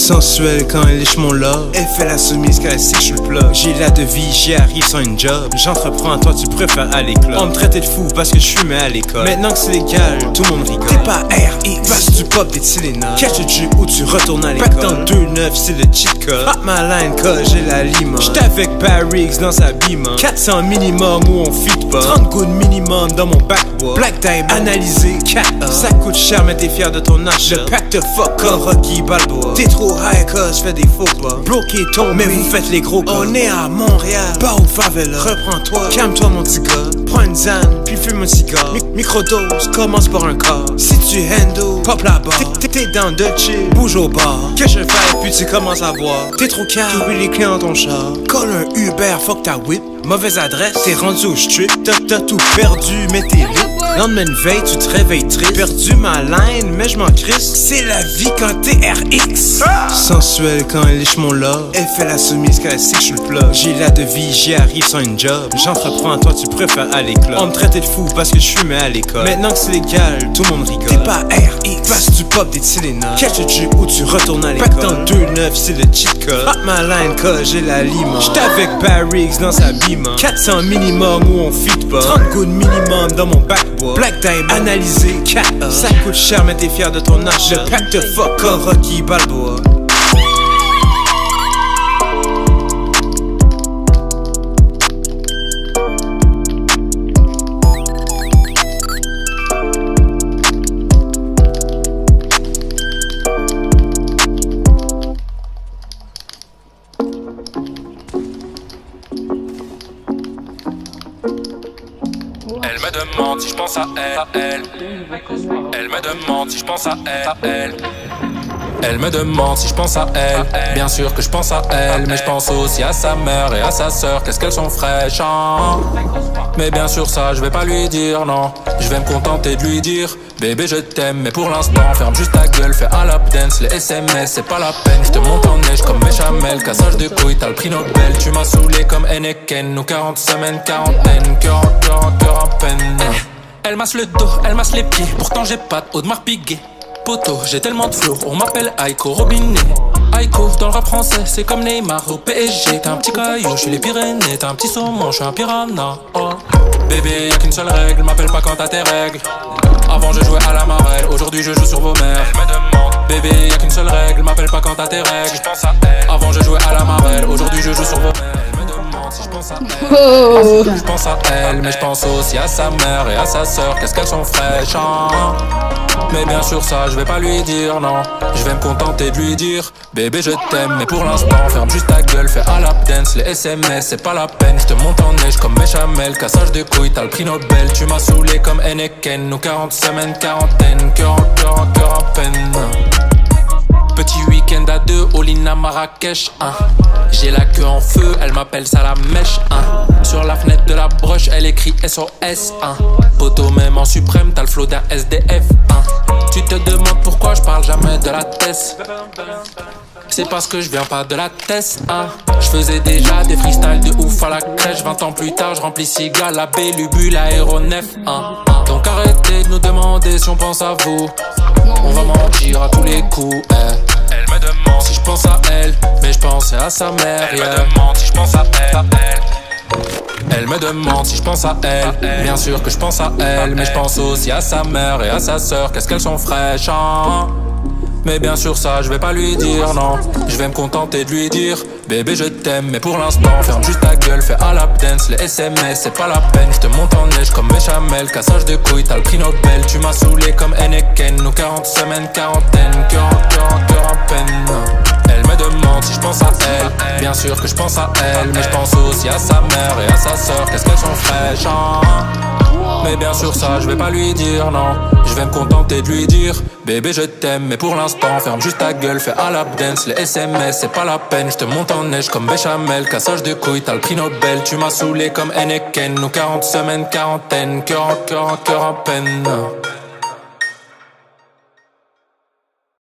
Sensuelle quand elle liche mon love. Elle fait la soumise quand elle sait que je suis le plug. J'ai la devise, j'y arrive sans une job. J'entreprends, toi tu préfères aller club. On me traitait de fou parce que je fumais à l'école. Maintenant que c'est légal, tout le monde rigole. T'es pas RX, passe du pop des Tylenol. Catch le jus ou tu retournes à l'école. Pack dans 2-9, c'est le cheat code. Hop ma line cause j'ai la lima. J'étais avec Barrix dans sa bima. 400 minimum où on fit pas. 30 good minimum dans mon backboard. Black Diamond, analysé, 4 ça coûte cher mais t'es fier de ton achat. Le pack de fuck Rocky Balboa. T'es trop high cause j'fais des faux pas. Bloqué ton mais vous faites les gros pas. On est à Montréal, pas au favela. Reprends-toi, calme-toi mon petit gars. Prends une zane, puis fume un cigare. Microdose, commence par un corps. Si tu handle, pop la barre. T'es dans de chill, bouge au bar. Que je fais, puis tu commences à boire. T'es trop calme, t'oublies les clés dans ton char. Colle un Uber, fuck ta whip. Mauvaise adresse, t'es rendu au strip. T'as tout perdu, mais t'es lit. Lendemain de veille, tu te réveilles triste. Perdu ma line, mais je m'en crisse. C'est la vie quand t'es RX. Sensuelle quand elle liche mon love. Elle fait la soumise quand elle sait que je suis le plug. J'ai la devise, j'y arrive sans une job. J'entreprends, toi tu préfères aller club. On me traitait de fou parce que je fumais à l'école. Maintenant que c'est légal, tout le monde rigole. T'es pas RX, passe du pop des Tylenol. Catch le jus ou tu retournes à l'école. Pack dans 2-9, c'est le cheat code. Hop ma line cause j'ai la lima. J'étais avec Barrix dans sa bima. 400 minimum où on fit pas. 30 good minimum dans mon backboard. Black Diamond, analysé, 4 ça coûte cher mais t'es fier de ton achat. Le pack de fuck Rocky Balboa. Elle me demande si je pense à elle. Elle me demande si je pense à elle. Elle me demande si je pense à elle. Bien sûr que je pense à elle, mais je pense aussi à sa mère et à sa sœur. Qu'est-ce qu'elles sont fraîches, hein? Mais bien sûr ça je vais pas lui dire non. Je vais me contenter de lui dire bébé je t'aime, mais pour l'instant ferme juste ta gueule, fais un lap dance. Les SMS c'est pas la peine, je te monte en neige comme béchamel. Cassage de couilles, t'as le prix Nobel. Tu m'as saoulé comme Henneken. Nous 40 semaines, quarantaine, cœur en peine. Elle masse le dos, elle masse les pieds. Pourtant j'ai pas de Audemars Piguet. Poto, j'ai tellement de flow, on m'appelle Aiko Robinet. Aiko, dans le rap français, c'est comme Neymar au PSG. T'es un petit caillou, je suis les Pyrénées. T'es un petit saumon, je suis un piranha. Oh. Bébé, y'a qu'une seule règle, m'appelle pas quand t'as tes règles. Avant je jouais à la marelle, aujourd'hui je joue sur vos mères. Elle me demande, bébé, y'a qu'une seule règle, m'appelle pas quand t'as tes règles. Si je pense à elle. Avant je jouais à la marelle, aujourd'hui je joue sur vos mères. Elle me demande si je pense à elle. Je pense à elle, mais je pense aussi à sa mère et à sa sœur. Qu'est-ce qu'elles sont fraîches, hein? Mais bien sûr ça je vais pas lui dire non. Je vais me contenter de lui dire bébé je t'aime, mais pour l'instant ferme juste ta gueule, fais un lap dance. Les SMS c'est pas la peine, je te monte en neige comme béchamel. Cassage de couilles, t'as le prix Nobel. Tu m'as saoulé comme Henneken. Nous 40 semaines, quarantaine, cœur en peine. Petit week-end à deux, all-in à Marrakech, hein. J'ai la queue en feu, elle m'appelle ça la mèche, hein. Sur la fenêtre de la broche, elle écrit SOS, hein. Poto même en suprême, t'as le flow d'un SDF, hein. Tu te demandes pourquoi je parle jamais de la Tess. C'est parce que je viens pas de la Tess, hein. Je faisais déjà des freestyles de ouf à la crèche. 20 ans plus tard, je remplis cigale, la Bélubu, l'aéronef, hein. Donc arrêtez de nous demander si on pense à vous. On va mentir à tous les coups, Elle me demande si je pense à elle, mais je pense à sa mère. Elle me demande si je pense à elle. Elle me demande si je pense à elle. Bien sûr que je pense à elle, mais je pense aussi à sa mère et à sa sœur. Qu'est-ce qu'elles sont fraîches, hein? Mais bien sûr ça je vais pas lui dire non. Je vais me contenter de lui dire bébé je t'aime, mais pour l'instant ferme juste ta gueule, fais un lap dance. Les SMS c'est pas la peine, je te monte en neige comme béchamel. Cassage de couilles, t'as le prix Nobel. Tu m'as saoulé comme Henneken. Nous 40 semaines, quarantaine, cœur en peine. Elle me demande si je pense à elle. Bien sûr que je pense à elle, mais je pense aussi à sa mère et à sa sœur. Qu'est-ce qu'elles sont fraîches, hein? Mais bien sûr ça je vais pas lui dire non. Je vais me contenter de lui dire bébé je t'aime, mais pour l'instant ferme juste ta gueule, fais un lap dance. Les SMS c'est pas la peine, je te monte en neige comme béchamel. Cassage de couilles, t'as le prix Nobel. Tu m'as saoulé comme Henneken. Nous 40 semaines, quarantaine, cœur en peine.